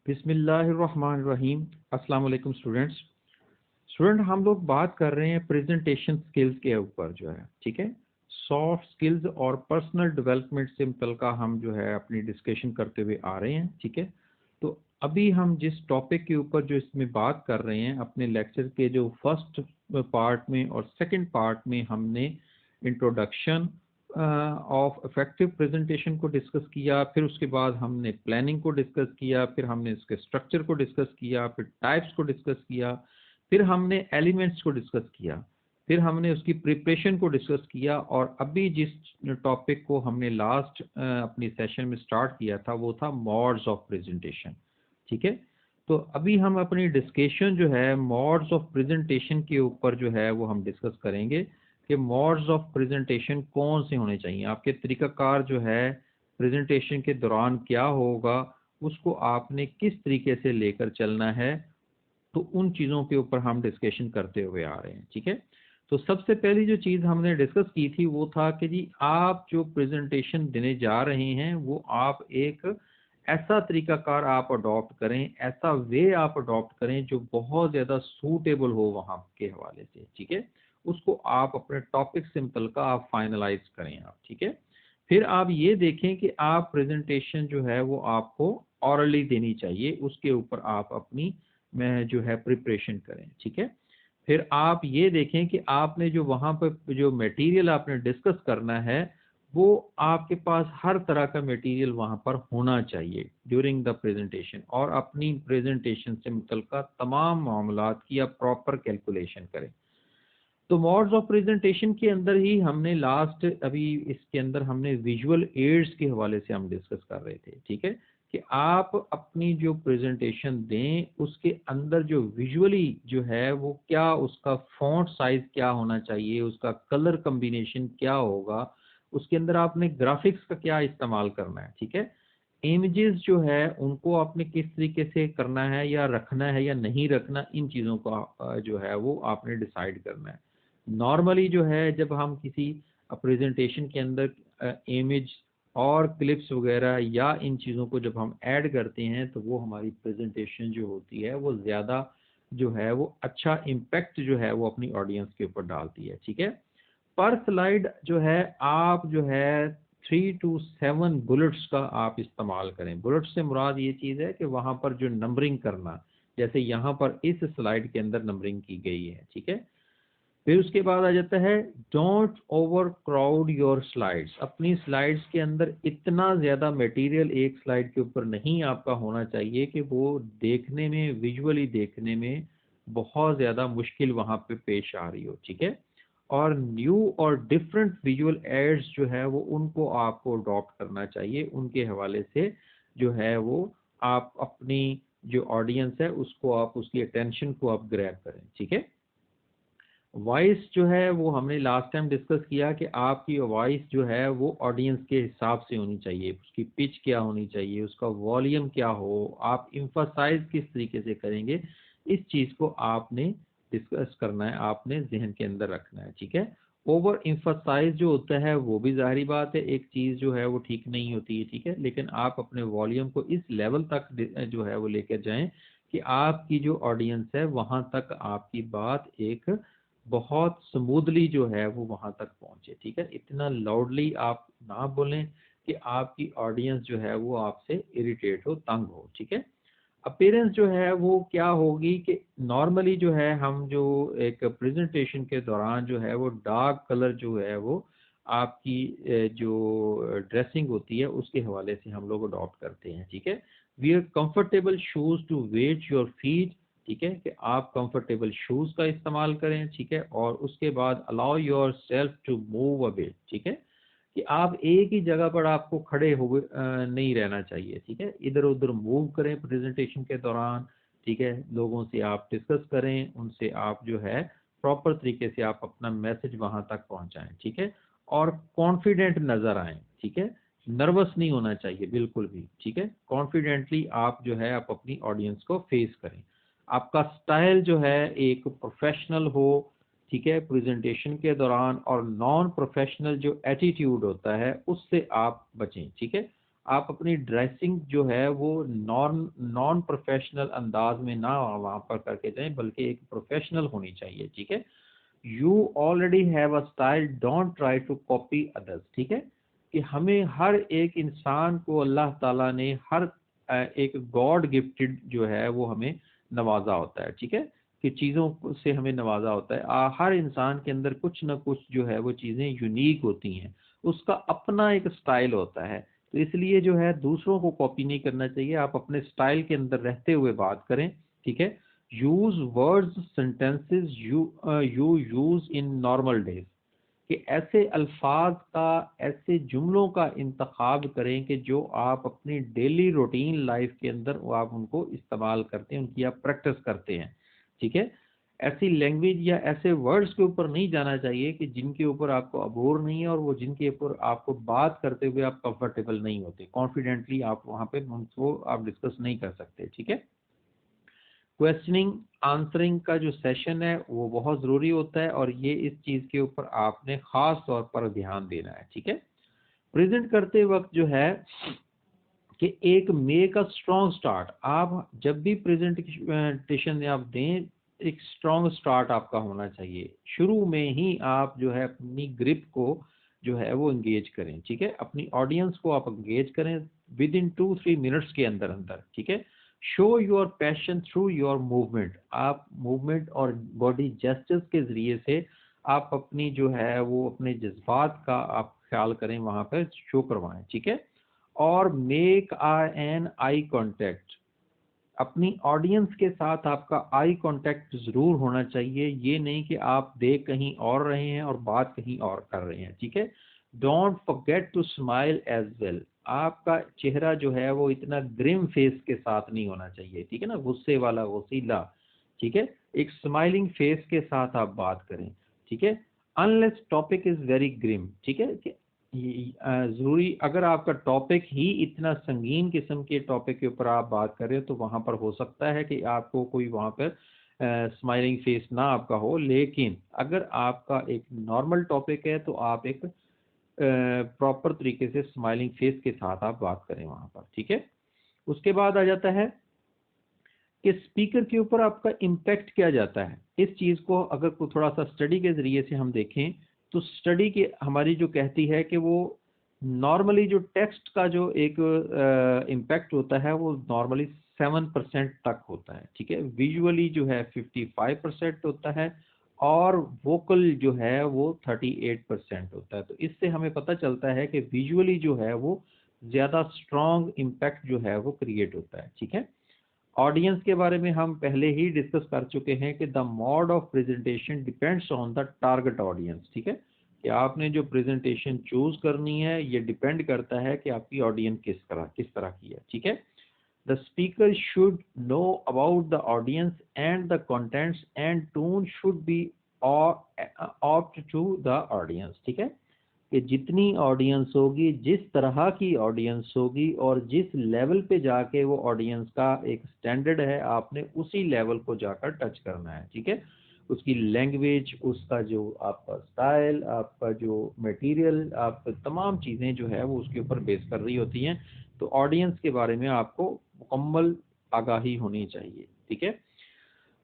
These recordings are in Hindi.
बिस्मिल्लाहिर्रहमानिर्रहीम। अस्सलाम वालेकुम स्टूडेंट, हम लोग बात कर रहे हैं प्रेजेंटेशन स्किल्स के ऊपर जो है, ठीक है। सॉफ्ट स्किल्स और पर्सनल डेवलपमेंट से मुतल्लिका हम जो है अपनी डिस्कशन करते हुए आ रहे हैं, ठीक है। तो अभी हम जिस टॉपिक के ऊपर जो इसमें बात कर रहे हैं अपने लेक्चर के जो फर्स्ट पार्ट में और सेकंड पार्ट में हमने इंट्रोडक्शन ऑफ इफेक्टिव प्रेजेंटेशन को डिस्कस किया, फिर उसके बाद हमने प्लानिंग को डिस्कस किया, फिर हमने इसके स्ट्रक्चर को डिस्कस किया, फिर टाइप्स को डिस्कस किया, फिर हमने एलिमेंट्स को डिस्कस किया, फिर हमने उसकी प्रिपरेशन को डिस्कस किया। और अभी जिस टॉपिक को हमने लास्ट अपनी सेशन में स्टार्ट किया था वो था मोड्स ऑफ प्रेजेंटेशन, ठीक है। तो अभी हम अपनी डिस्कशन जो है मोड्स ऑफ प्रेजेंटेशन के ऊपर जो है वो हम डिस्कस करेंगे कि मोड्स ऑफ प्रेजेंटेशन कौन से होने चाहिए। आपके तरीकाकार जो है प्रेजेंटेशन के दौरान क्या होगा उसको आपने किस तरीके से लेकर चलना है, तो उन चीज़ों के ऊपर हम डिस्कशन करते हुए आ रहे हैं, ठीक है। तो सबसे पहली जो चीज़ हमने डिस्कस की थी वो था कि जी आप जो प्रेजेंटेशन देने जा रहे हैं वो आप एक ऐसा तरीकाकार आप अडॉप्ट करें, ऐसा वे आप अडॉप्ट करें जो बहुत ज़्यादा सूटेबल हो वहाँ के हवाले से, ठीक है। उसको आप अपने टॉपिक से मुतल्लिका आप फाइनलाइज करें आप, ठीक है। फिर आप ये देखें कि आप प्रेजेंटेशन जो है वो आपको ऑरली देनी चाहिए, उसके ऊपर आप अपनी में जो है प्रिपरेशन करें, ठीक है। फिर आप ये देखें कि आपने जो वहाँ पर जो मटेरियल आपने डिस्कस करना है वो आपके पास हर तरह का मटेरियल वहाँ पर होना चाहिए ड्यूरिंग द प्रेजेंटेशन, और अपनी प्रेजेंटेशन से मुतल्लिका तमाम मामलात की आप प्रॉपर कैलकुलेशन करें। तो मोड्स ऑफ प्रेजेंटेशन के अंदर ही हमने लास्ट अभी इसके अंदर हमने विजुअल एड्स के हवाले से हम डिस्कस कर रहे थे, ठीक है। कि आप अपनी जो प्रेजेंटेशन दें उसके अंदर जो विजुअली जो है वो क्या, उसका फॉन्ट साइज क्या होना चाहिए, उसका कलर कम्बिनेशन क्या होगा, उसके अंदर आपने ग्राफिक्स का क्या इस्तेमाल करना है, ठीक है। इमेजेस जो है उनको आपने किस तरीके से करना है या रखना है या नहीं रखना, इन चीज़ों का जो है वो आपने डिसाइड करना है। नॉर्मली जो है जब हम किसी प्रेजेंटेशन के अंदर इमेज और क्लिप्स वगैरह या इन चीज़ों को जब हम ऐड करते हैं तो वो हमारी प्रेजेंटेशन जो होती है वो ज़्यादा जो है वो अच्छा इम्पैक्ट जो है वो अपनी ऑडियंस के ऊपर डालती है, ठीक है। पर स्लाइड जो है आप जो है 3 to 7 बुलेट्स का आप इस्तेमाल करें। बुलेट्स से मुराद ये चीज़ है कि वहाँ पर जो नंबरिंग करना, जैसे यहाँ पर इस स्लाइड के अंदर नंबरिंग की गई है, ठीक है। फिर उसके बाद आ जाता है don't over crowd your slides. अपनी स्लाइड्स के अंदर इतना ज़्यादा मटेरियल एक स्लाइड के ऊपर नहीं आपका होना चाहिए कि वो देखने में, विजुअली देखने में बहुत ज़्यादा मुश्किल वहाँ पे पेश आ रही हो, ठीक है। और न्यू और डिफरेंट विजुअल एड्स जो है वो उनको आपको अडॉप्ट करना चाहिए, उनके हवाले से जो है वो आप अपनी जो ऑडियंस है उसको आप उसकी अटेंशन को आप ग्रैब करें, ठीक है। वॉइस जो है वो हमने लास्ट टाइम डिस्कस किया कि आपकी वॉइस जो है वो ऑडियंस के हिसाब से होनी चाहिए, उसकी पिच क्या होनी चाहिए, उसका वॉल्यूम क्या हो, आप इम्फसाइज किस तरीके से करेंगे, इस चीज़ को आपने डिस्कस करना है, आपने जहन के अंदर रखना है, ठीक है। ओवर इम्फसाइज जो होता है वो भी जाहिर बात है एक चीज़ जो है वो ठीक नहीं होती है, ठीक है। लेकिन आप अपने वॉल्यूम को इस लेवल तक जो है वो लेकर जाएं कि आपकी जो ऑडियंस है वहाँ तक आपकी बात एक बहुत स्मूथली जो है वो वहां तक पहुंचे, ठीक है। इतना लाउडली आप ना बोलें कि आपकी ऑडियंस जो है वो आपसे इरिटेट हो, तंग हो, ठीक है। अपीयरेंस जो है वो क्या होगी कि नॉर्मली जो है हम जो एक प्रेजेंटेशन के दौरान जो है वो डार्क कलर जो है वो आपकी जो ड्रेसिंग होती है उसके हवाले से हम लोग अडॉप्ट करते हैं, ठीक है। Wear comfortable shoes to wait your feet, ठीक है। कि आप कंफर्टेबल शूज का इस्तेमाल करें, ठीक है। और उसके बाद allow yourself to move a bit, ठीक है। कि आप एक ही जगह पर आपको खड़े हुए नहीं रहना चाहिए, ठीक है। इधर उधर मूव करें प्रेजेंटेशन के दौरान, ठीक है। लोगों से आप डिस्कस करें, उनसे आप जो है प्रॉपर तरीके से आप अपना मैसेज वहां तक पहुंचाएं, ठीक है। और कॉन्फिडेंट नजर आए, ठीक है। नर्वस नहीं होना चाहिए बिल्कुल भी, ठीक है। कॉन्फिडेंटली आप जो है आप अपनी ऑडियंस को फेस करें। आपका स्टाइल जो है एक प्रोफेशनल हो, ठीक है, प्रेजेंटेशन के दौरान। और नॉन प्रोफेशनल जो एटीट्यूड होता है उससे आप बचें, ठीक है। आप अपनी ड्रेसिंग जो है वो नॉन प्रोफेशनल अंदाज में ना वहाँ पर करके जाएं, बल्कि एक प्रोफेशनल होनी चाहिए, ठीक है। You already have a style, don't try to copy others, ठीक है। कि हमें हर एक इंसान को अल्लाह ताला ने हर एक गॉड गिफ्टेड जो है वो हमें नवाजा होता है, ठीक है, कि चीज़ों से हमें नवाजा होता है। हर इंसान के अंदर कुछ ना कुछ जो है वो चीज़ें यूनिक होती हैं, उसका अपना एक स्टाइल होता है। तो इसलिए जो है दूसरों को कॉपी नहीं करना चाहिए, आप अपने स्टाइल के अंदर रहते हुए बात करें, ठीक है। Use words sentences you use in normal days, कि ऐसे अल्फाज का, ऐसे जुमलों का इंतखाब करें कि जो आप अपनी डेली रूटीन लाइफ के अंदर वो आप उनको इस्तेमाल करते हैं, उनकी आप प्रैक्टिस करते हैं, ठीक है। ऐसी लैंग्वेज या ऐसे वर्ड्स के ऊपर नहीं जाना चाहिए कि जिनके ऊपर आपको अबोर नहीं है और वो जिनके ऊपर आपको बात करते हुए आप कंफर्टेबल नहीं होते, कॉन्फिडेंटली आप वहाँ पे उनको आप डिस्कस नहीं कर सकते, ठीक है। क्वेश्चनिंग आंसरिंग का जो सेशन है वो बहुत ज़रूरी होता है, और ये इस चीज़ के ऊपर आपने ख़ास तौर पर ध्यान देना है, ठीक है। प्रेजेंट करते वक्त जो है कि एक मेक अ स्ट्रॉन्ग स्टार्ट, आप जब भी प्रेजेंटेशन आप दें, एक स्ट्रॉन्ग स्टार्ट आपका होना चाहिए। शुरू में ही आप जो है अपनी ग्रिप को जो है वो एंगेज करें, ठीक है। अपनी ऑडियंस को आप एंगेज करें विद इन 2-3 मिनट्स के अंदर अंदर, ठीक है। Show your passion through your movement, आप मूवमेंट और बॉडी जेस्चर्स के जरिए से आप अपनी जो है वो अपने जज्बात का आप ख्याल करें, वहां पर शो करवाएं, ठीक है। और मेक एन आई कांटेक्ट, अपनी ऑडियंस के साथ आपका आई कांटेक्ट जरूर होना चाहिए। ये नहीं कि आप देख कहीं और रहे हैं और बात कहीं और कर रहे हैं, ठीक है। Don't forget to smile as well, आपका चेहरा जो है वो इतना ग्रिम फेस के साथ नहीं होना चाहिए, ठीक है ना, गुस्से वाला, गुस्सीला, ठीक है। एक स्माइलिंग फेस के साथ आप बात करें, ठीक है। Unless topic is very grim, ठीक है, कि जरूरी अगर आपका टॉपिक ही इतना संगीन किस्म के टॉपिक के ऊपर आप बात कर रहे हो तो वहां पर हो सकता है कि आपको कोई वहां पर स्माइलिंग फेस ना आपका हो। लेकिन अगर आपका एक नॉर्मल टॉपिक है तो आप एक प्रॉपर तरीके से स्माइलिंग फेस के साथ आप बात करें वहां पर, ठीक है। उसके बाद आ जाता है कि स्पीकर के ऊपर आपका इम्पैक्ट क्या जाता है। इस चीज को अगर को थोड़ा सा स्टडी के जरिए से हम देखें तो स्टडी के हमारी जो कहती है कि वो नॉर्मली जो टेक्स्ट का जो एक इम्पैक्ट होता है वो नॉर्मली 7% तक होता है, ठीक है। विजुअली जो है 55% होता है, और वोकल जो है वो 38% होता है। तो इससे हमें पता चलता है कि विजुअली जो है वो ज्यादा स्ट्रॉन्ग इम्पैक्ट जो है वो क्रिएट होता है, ठीक है। ऑडियंस के बारे में हम पहले ही डिस्कस कर चुके हैं कि the mode of presentation depends on the target audience, ठीक है, कि आपने जो प्रेजेंटेशन चूज करनी है ये डिपेंड करता है कि आपकी ऑडियंस किस तरह की है, ठीक है। The speaker should know about the audience and the contents and tone should be opt to the audience, ठीक है, कि जितनी ऑडियंस होगी, जिस तरह की ऑडियंस होगी और जिस लेवल पे जाके वो ऑडियंस का एक स्टैंडर्ड है, आपने उसी लेवल को जाकर टच करना है, ठीक है। उसकी लैंग्वेज, उसका जो आपका स्टाइल, आपका जो मटेरियल, आप तमाम चीज़ें जो है वो उसके ऊपर बेस कर रही होती हैं। तो ऑडियंस के बारे में आपको मुकम्मल आगाही होनी चाहिए, ठीक है।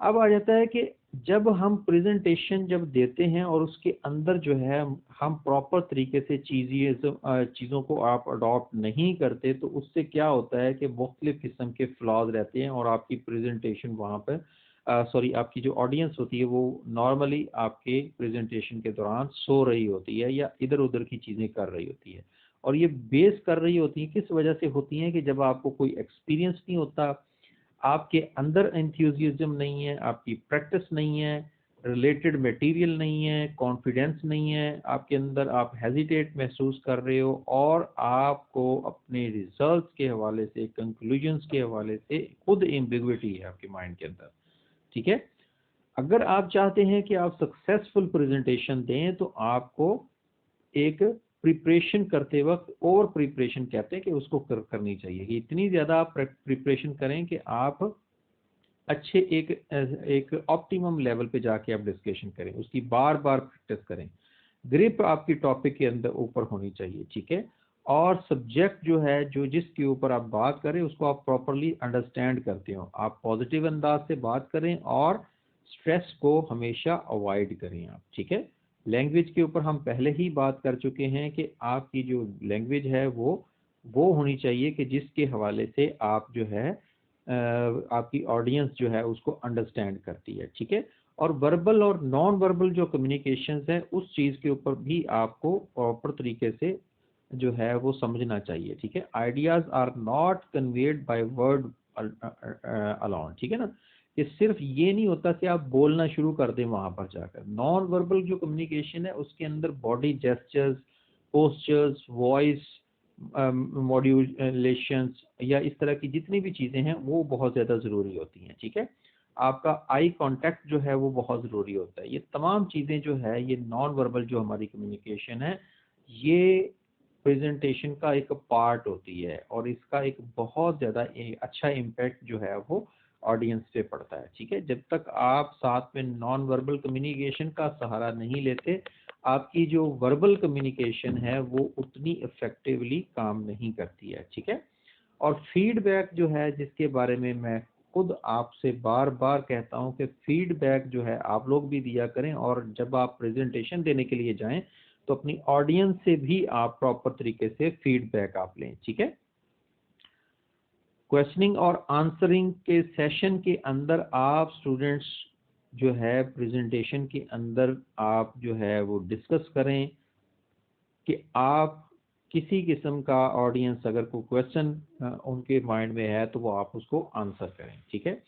अब आ जाता है कि जब हम प्रेजेंटेशन जब देते हैं और उसके अंदर जो है हम प्रॉपर तरीके से चीज़ों को आप अडॉप्ट नहीं करते तो उससे क्या होता है कि मुख्तलिफ किस्म के फ्लॉज रहते हैं और आपकी प्रेजेंटेशन वहाँ पर सॉरी आपकी जो ऑडियंस होती है वो नॉर्मली आपके प्रेजेंटेशन के दौरान सो रही होती है या इधर उधर की चीज़ें कर रही होती है। और ये बेस कर रही होती है किस वजह से होती हैं कि जब आपको कोई एक्सपीरियंस नहीं होता, आपके अंदर एंथुसियाज्म नहीं है, आपकी प्रैक्टिस नहीं है, रिलेटेड मटेरियल नहीं है, कॉन्फिडेंस नहीं है आपके अंदर, आप हेजिटेट महसूस कर रहे हो और आपको अपने रिजल्ट्स के हवाले से, कंक्लूजन्स के हवाले से खुद एम्बिग्विटी है आपके माइंड के अंदर, ठीक है। अगर आप चाहते हैं कि आप सक्सेसफुल प्रेजेंटेशन दें तो आपको एक प्रिपरेशन करते वक्त ओवर प्रिपरेशन कहते हैं कि उसको करनी चाहिए, कि इतनी ज़्यादा आप प्रिपरेशन करें कि आप अच्छे एक ऑप्टिमम लेवल पे जाके आप डिस्कशन करें, उसकी बार बार प्रैक्टिस करें। ग्रिप आपकी टॉपिक के अंदर ऊपर होनी चाहिए, ठीक है। और सब्जेक्ट जो है जो जिसके ऊपर आप बात करें उसको आप प्रॉपरली अंडरस्टैंड करते हो। आप पॉजिटिव अंदाज से बात करें और स्ट्रेस को हमेशा अवॉइड करें आप, ठीक है। लैंग्वेज के ऊपर हम पहले ही बात कर चुके हैं कि आपकी जो लैंग्वेज है वो होनी चाहिए कि जिसके हवाले से आप जो है आपकी ऑडियंस जो है उसको अंडरस्टैंड करती है, ठीक है। और वर्बल और नॉन वर्बल जो कम्युनिकेशंस है उस चीज़ के ऊपर भी आपको प्रॉपर तरीके से जो है वो समझना चाहिए, ठीक है। Ideas are not conveyed by word alone, ठीक है ना। कि सिर्फ ये नहीं होता कि आप बोलना शुरू कर दें वहां पर जाकर। नॉन वर्बल जो कम्युनिकेशन है उसके अंदर बॉडी जेस्चर्स, पोस्चर्स, वॉइस मॉड्यूलेशंस या इस तरह की जितनी भी चीजें हैं वो बहुत ज्यादा जरूरी होती हैं, ठीक है। आपका आई कांटेक्ट जो है वो बहुत जरूरी होता है। ये तमाम चीजें जो है ये नॉन वर्बल जो हमारी कम्युनिकेशन है ये प्रेजेंटेशन का एक पार्ट होती है और इसका एक बहुत ज़्यादा अच्छा इम्पैक्ट जो है वो ऑडियंस पे पड़ता है, ठीक है। जब तक आप साथ में नॉन वर्बल कम्युनिकेशन का सहारा नहीं लेते आपकी जो वर्बल कम्युनिकेशन है वो उतनी इफेक्टिवली काम नहीं करती है, ठीक है। और फीडबैक जो है जिसके बारे में मैं खुद आपसे बार बार कहता हूं कि फीडबैक जो है आप लोग भी दिया करें और जब आप प्रेजेंटेशन देने के लिए जाएं तो अपनी ऑडियंस से भी आप प्रॉपर तरीके से फीडबैक आप लें, ठीक है। क्वेश्चनिंग और आंसरिंग के सेशन के अंदर आप स्टूडेंट्स जो है प्रेजेंटेशन के अंदर आप जो है वो डिस्कस करें कि आप किसी किस्म का ऑडियंस अगर कोई क्वेश्चन उनके माइंड में है तो वो आप उसको आंसर करें, ठीक है।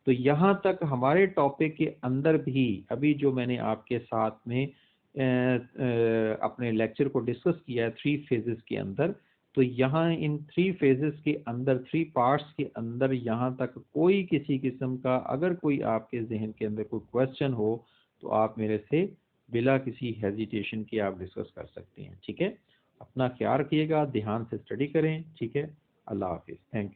तो यहाँ तक हमारे टॉपिक के अंदर भी अभी जो मैंने आपके साथ में अपने लेक्चर को डिस्कस किया है 3 फेजेस के अंदर, तो यहाँ इन 3 फेजेस के अंदर 3 पार्ट्स के अंदर यहाँ तक कोई किसी किस्म का अगर कोई आपके जहन के अंदर कोई क्वेश्चन हो तो आप मेरे से बिला किसी हेजिटेशन के आप डिस्कस कर सकते हैं, ठीक है। अपना ख्याल रखिएगा, ध्यान से स्टडी करें, ठीक है। अल्लाह हाफिज़, थैंक यू।